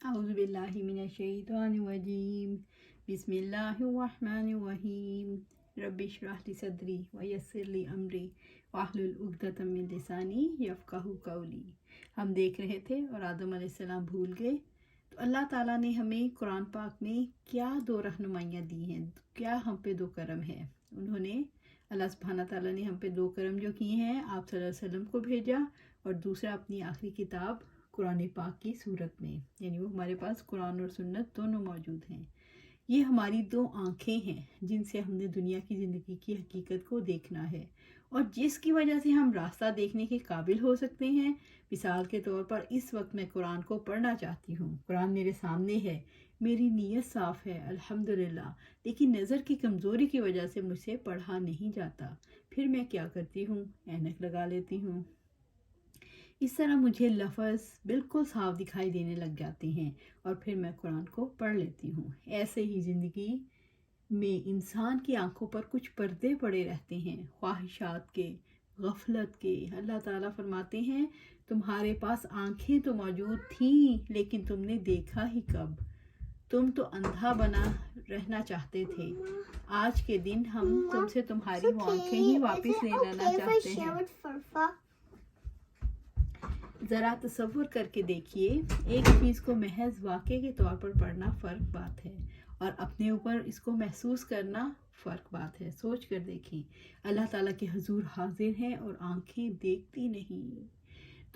اعوذ باللہ من الشیطان الرجیم بسم اللہ الرحمن الرحیم رب اشرح لی صدری ویسر لی امری واحلل عقدۃ من لسانی یفقہوا قولی۔ ہم دیکھ رہے تھے اور آدم علیہ السلام بھول گئے تو اللہ تعالیٰ نے ہمیں قرآن پاک میں کیا دو رہنمائیاں دی ہیں، کیا ہم پہ دو کرم ہے۔ انہوں نے اللہ سبحانہ تعالیٰ نے ہم پہ دو کرم جو کیے ہیں، آپ صلی اللہ علیہ وسلم کو بھیجا اور دوسرا اپنی آخری کتاب قرآن پاک کی صورت میں، یعنی وہ ہمارے پاس قرآن اور سنت دونوں موجود ہیں۔ یہ ہماری دو آنکھیں ہیں جن سے ہم نے دنیا کی زندگی کی حقیقت کو دیکھنا ہے اور جس کی وجہ سے ہم راستہ دیکھنے کے قابل ہو سکتے ہیں۔ مثال کے طور پر اس وقت میں قرآن کو پڑھنا چاہتی ہوں، قرآن میرے سامنے ہے، میری نیت صاف ہے الحمدللہ، لیکن نظر کی کمزوری کی وجہ سے مجھ سے پڑھا نہیں جاتا۔ پھر میں کیا کرتی ہوں؟ اینک لگا لیتی ہوں۔ اس طرح مجھے لفظ بالکل صاف دکھائی دینے لگ جاتے ہیں اور پھر میں قرآن کو پڑھ لیتی ہوں۔ ایسے ہی زندگی میں انسان کی آنکھوں پر کچھ پردے پڑے رہتے ہیں، خواہشات کے، غفلت کے۔ اللہ تعالیٰ فرماتے ہیں تمہارے پاس آنکھیں تو موجود تھیں لیکن تم نے دیکھا ہی کب؟ تم تو اندھا بنا رہنا چاہتے تھے۔ آج کے دن ہم تم سے تمہاری وہ آنکھیں ہی واپس لے لینا چاہتے ہیں۔ ذرا تصور کر کے دیکھیے، ایک چیز کو محض واقعے کے طور پر پڑھنا فرق بات ہے اور اپنے اوپر اس کو محسوس کرنا فرق بات ہے۔ سوچ کر دیکھیں، اللہ تعالیٰ کے حضور حاضر ہیں اور آنکھیں دیکھتی نہیں۔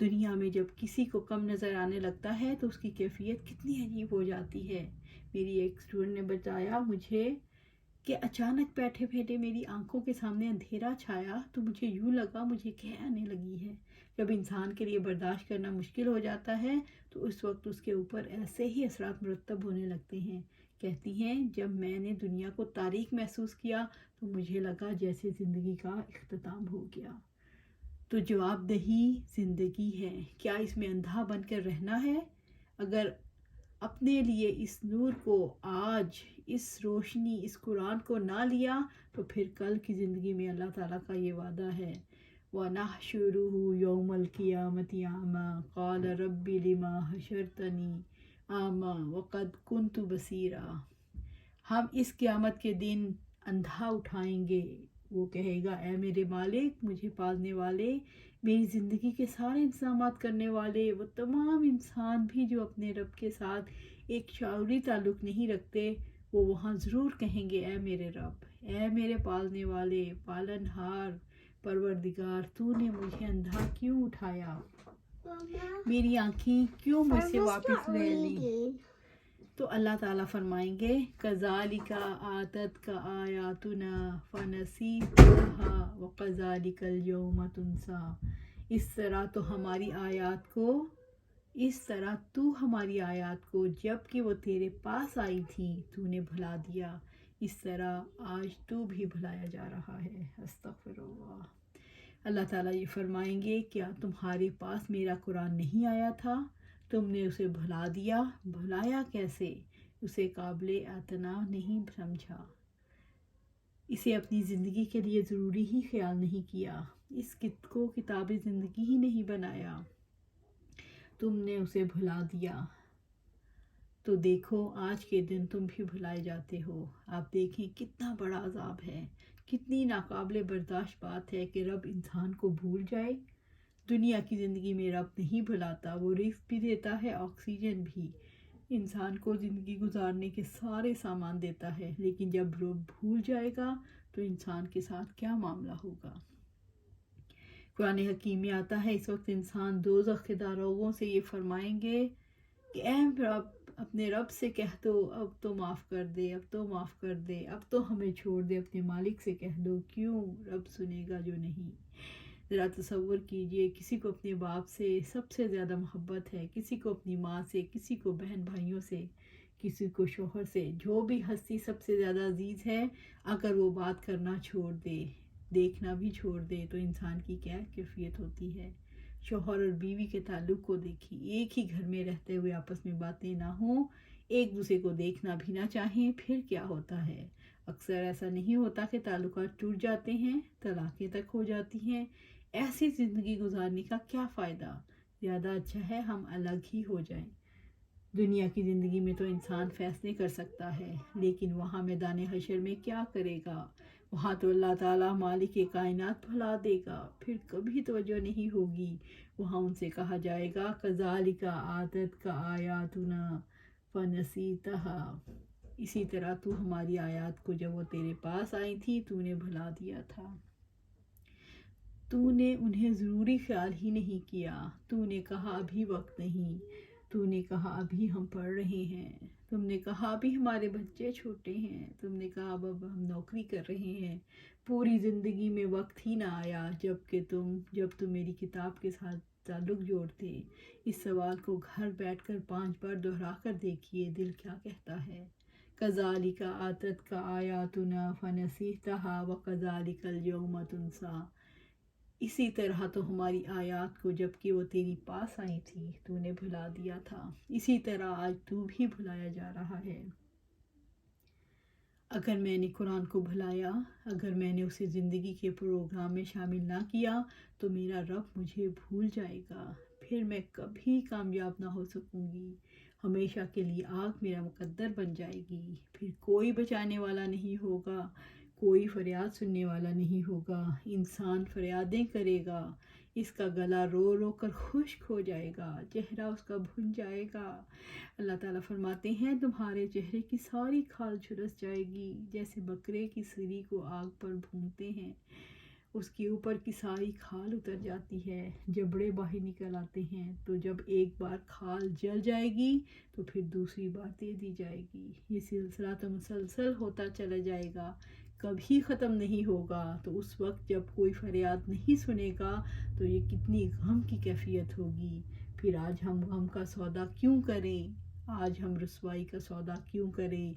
دنیا میں جب کسی کو کم نظر آنے لگتا ہے تو اس کی کیفیت کتنی عجیب ہو جاتی ہے۔ میری ایک اسٹوڈنٹ نے بتایا مجھے کہ اچانک بیٹھے بیٹھے میری آنکھوں کے سامنے اندھیرا چھایا تو مجھے یوں لگا مجھے کیا آنے لگی ہے۔ جب انسان کے لیے برداشت کرنا مشکل ہو جاتا ہے تو اس وقت اس کے اوپر ایسے ہی اثرات مرتب ہونے لگتے ہیں۔ کہتی ہیں جب میں نے دنیا کو تاریک محسوس کیا تو مجھے لگا جیسے زندگی کا اختتام ہو گیا۔ تو جواب دہی زندگی ہے، کیا اس میں اندھا بن کر رہنا ہے؟ اگر اپنے لیے اس نور کو آج، اس روشنی، اس قرآن کو نہ لیا تو پھر کل کی زندگی میں اللہ تعالیٰ کا یہ وعدہ ہے وَنَحْشُرُهُ يَوْمَ الْقِيَامَةِ أَعْمَى قَالَ رَبِّ لِمَا حَشَرْتَنِي أَعْمَى وَقَدْ كُنْتُ بَصِيرًا۔ ہم اس قیامت کے دن اندھا اٹھائیں گے، وہ کہے گا اے میرے مالک، مجھے پالنے والے، میری زندگی کے سارے انتظامات کرنے والے، وہ تمام انسان بھی جو اپنے رب کے ساتھ ایک شعوری تعلق نہیں رکھتے، وہ وہاں ضرور کہیں گے اے میرے رب، اے میرے پالنے والے، پالنہار، پروردگار، تو نے مجھے اندھا کیوں اٹھایا؟ میری آنکھیں کیوں مجھ سے واپس لے لی؟ تو اللہ تعالیٰ فرمائیں گے کذالک آتتک آیاتنا فنسیتها وکذالک اليوم تنسی۔ اس طرح تو ہماری آیات کو جب کہ وہ تیرے پاس آئی تھی تو نے بھلا دیا، اس طرح آج تو بھی بھلایا جا رہا ہے۔ استغفر اللہ۔ اللہ تعالیٰ یہ فرمائیں گے کیا تمہارے پاس میرا قرآن نہیں آیا تھا؟ تم نے اسے بھلا دیا۔ بھلایا کیسے؟ اسے قابل اعتنا نہیں سمجھا، اسے اپنی زندگی کے لیے ضروری ہی خیال نہیں کیا، اس کو کتاب زندگی ہی نہیں بنایا، تم نے اسے بھلا دیا۔ تو دیکھو آج کے دن تم بھی بھلائے جاتے ہو۔ آپ دیکھیں کتنا بڑا عذاب ہے، کتنی ناقابل برداشت بات ہے کہ رب انسان کو بھول جائے۔ دنیا کی زندگی میں رب نہیں بھلاتا، وہ رزق بھی دیتا ہے، آکسیجن بھی، انسان کو زندگی گزارنے کے سارے سامان دیتا ہے، لیکن جب رب بھول جائے گا تو انسان کے ساتھ کیا معاملہ ہوگا؟ قرآن حکیم میں آتا ہے اس وقت انسان دوزخ کے داروغوں سے یہ فرمائیں گے کہ اے رب، اپنے رب سے کہہ دو اب تو معاف کر دے، اب تو معاف کر دے، اب تو ہمیں چھوڑ دے، اپنے مالک سے کہہ دو۔ کیوں؟ رب سنے گا جو نہیں۔ ذرا تصور کیجئے کسی کو اپنے باپ سے سب سے زیادہ محبت ہے، کسی کو اپنی ماں سے، کسی کو بہن بھائیوں سے، کسی کو شوہر سے، جو بھی ہستی سب سے زیادہ عزیز ہے، اگر وہ بات کرنا چھوڑ دے، دیکھنا بھی چھوڑ دے تو انسان کی کیا کیفیت ہوتی ہے؟ شوہر اور بیوی کے تعلق کو دیکھیں، ایک ہی گھر میں رہتے ہوئے آپس میں باتیں نہ ہوں، ایک دوسرے کو دیکھنا بھی نہ چاہیں، پھر کیا ہوتا ہے؟ اکثر ایسا نہیں ہوتا کہ تعلقات ٹوٹ جاتے ہیں، طلاقیں تک ہو جاتی ہیں۔ ایسی زندگی گزارنے کا کیا فائدہ؟ زیادہ اچھا ہے ہم الگ ہی ہو جائیں۔ دنیا کی زندگی میں تو انسان فیصلے کر سکتا ہے، لیکن وہاں میدان حشر میں کیا کرے گا؟ وہاں تو اللہ تعالیٰ مالک کائنات بھلا دے گا، پھر کبھی توجہ نہیں ہوگی۔ وہاں ان سے کہا جائے گا کذالک آتتک آیاتنا فنسیتها، اسی طرح تو ہماری آیات کو جب وہ تیرے پاس آئی تھی تو نے بھلا دیا تھا، تو نے انہیں ضروری خیال ہی نہیں کیا، تو نے کہا ابھی وقت نہیں، تو نے کہا ابھی ہم پڑھ رہے ہیں، تم نے کہا ابھی ہمارے بچے چھوٹے ہیں، تم نے کہا اب ہم نوکری کر رہے ہیں، پوری زندگی میں وقت ہی نہ آیا جب تم میری کتاب کے ساتھ تعلق جوڑتے۔ اس سوال کو گھر بیٹھ کر 5 بار دہرا کر دیکھیے، دل کیا کہتا ہے۔ کذالک آتتک آیاتنا فنسیتها وکذالک اليوم تنسی، اسی طرح تو ہماری آیات کو جب کہ وہ تیری پاس آئی تھی تو نے بھلا دیا تھا، اسی طرح آج تو بھی بھلایا جا رہا ہے۔ اگر میں نے قرآن کو بھلایا، اگر میں نے اسے زندگی کے پروگرام میں شامل نہ کیا تو میرا رب مجھے بھول جائے گا، پھر میں کبھی کامیاب نہ ہو سکوں گی، ہمیشہ کے لیے آگ میرا مقدر بن جائے گی، پھر کوئی بچانے والا نہیں ہوگا، کوئی فریاد سننے والا نہیں ہوگا، انسان فریادیں کرے گا، اس کا گلا رو رو کر خشک ہو جائے گا، چہرہ اس کا بھن جائے گا۔ اللہ تعالیٰ فرماتے ہیں تمہارے چہرے کی ساری کھال جھلس جائے گی، جیسے بکرے کی سری کو آگ پر بھونتے ہیں، اس کے اوپر کی ساری کھال اتر جاتی ہے، جبڑے باہر نکل آتے ہیں، تو جب ایک بار کھال جل جائے گی تو پھر دوسری بار دے دی جائے گی، یہ سلسلہ تو مسلسل ہوتا چلا جائے گا، کبھی ختم نہیں ہوگا۔ تو اس وقت جب کوئی فریاد نہیں سنے گا تو یہ کتنی غم کی کیفیت ہوگی۔ پھر آج ہم غم کا سودا کیوں کریں، آج ہم رسوائی کا سودا کیوں کریں،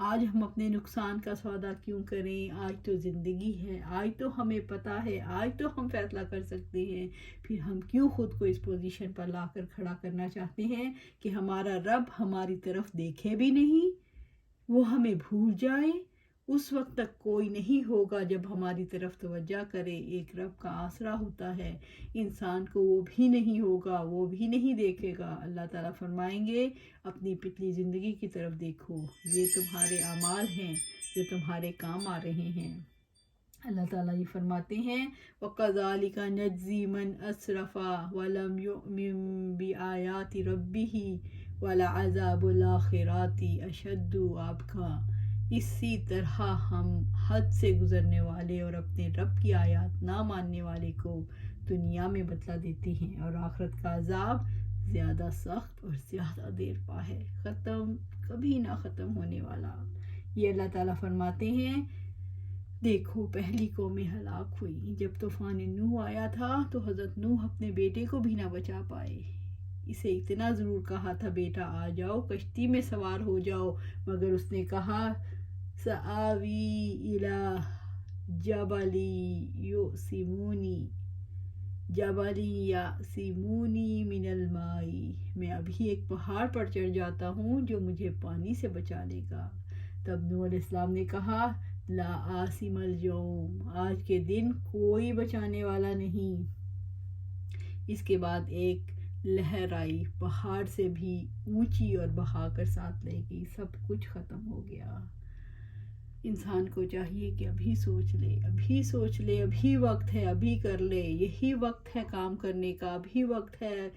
آج ہم اپنے نقصان کا سودا کیوں کریں، آج تو زندگی ہے، آج تو ہمیں پتہ ہے، آج تو ہم فیصلہ کر سکتے ہیں، پھر ہم کیوں خود کو اس پوزیشن پر لا کر کھڑا کرنا چاہتے ہیں کہ ہمارا رب ہماری طرف دیکھے بھی نہیں، وہ ہمیں بھول جائے۔ اس وقت تک کوئی نہیں ہوگا جب ہماری طرف توجہ کرے، ایک رب کا آسرا ہوتا ہے، انسان کو وہ بھی نہیں ہوگا، وہ بھی نہیں دیکھے گا۔ اللہ تعالیٰ فرمائیں گے اپنی پچھلی زندگی کی طرف دیکھو، یہ تمہارے اعمال ہیں جو تمہارے کام آ رہے ہیں۔ اللہ تعالیٰ یہ فرماتے ہیں وَكَذَلِكَ نَجْزِي مَنْ أَسْرَفَ وَلَمْ يُؤْمِنْ بِآيَاتِ رَبِّهِ وَلَعَذَابُ الْآخِرَةِ أَشَدُّ وَأَبْقَىٰ، اسی طرح ہم حد سے گزرنے والے اور اپنے رب کی آیات نہ ماننے والے کو دنیا میں بدلہ دیتے ہیں، اور آخرت کا عذاب زیادہ سخت اور زیادہ دیر پا ہے، کبھی نہ ختم ہونے والا۔ یہ اللہ تعالیٰ فرماتے ہیں دیکھو پہلی قومیں ہلاک ہوئی، جب طوفان نوح آیا تھا تو حضرت نوح اپنے بیٹے کو بھی نہ بچا پائے، اسے اتنا ضرور کہا تھا بیٹا آ جاؤ کشتی میں سوار ہو جاؤ، مگر اس نے کہا سآوی الی جبلی یعصمونی من الماء، میں ابھی ایک پہاڑ پر چڑھ جاتا ہوں جو مجھے پانی سے بچا لے گا۔ تب نوح علیہ السلام نے کہا لا عاصم اليوم، آج کے دن کوئی بچانے والا نہیں۔ اس کے بعد ایک لہر آئی، پہاڑ سے بھی اونچی اور بہا کر ساتھ لے گئی، سب کچھ ختم ہو گیا۔ انسان کو چاہیے کہ ابھی سوچ لے، ابھی وقت ہے، ابھی کر لے، یہی وقت ہے کام کرنے کا، ابھی وقت ہے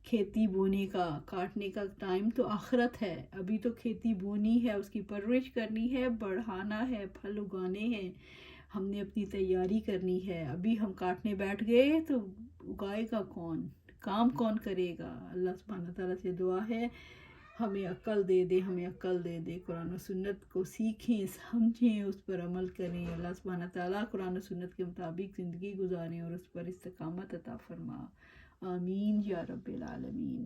کھیتی بونے کا، کاٹنے کا ٹائم تو آخرت ہے، ابھی تو کھیتی بونی ہے، اس کی پرورش کرنی ہے، بڑھانا ہے، پھل اگانے ہیں، ہم نے اپنی تیاری کرنی ہے، ابھی ہم کاٹنے بیٹھ گئے تو اگائے گا کون، کام کون کرے گا۔ اللہ سبحانہ تعالیٰ سے دعا ہے ہمیں عقل دے دے، قرآن و سنت کو سیکھیں، سمجھیں، اس پر عمل کریں، اللہ سبحانہ تعالیٰ قرآن و سنت کے مطابق زندگی گزاریں اور اس پر استقامت عطا فرما، آمین یا رب العالمین۔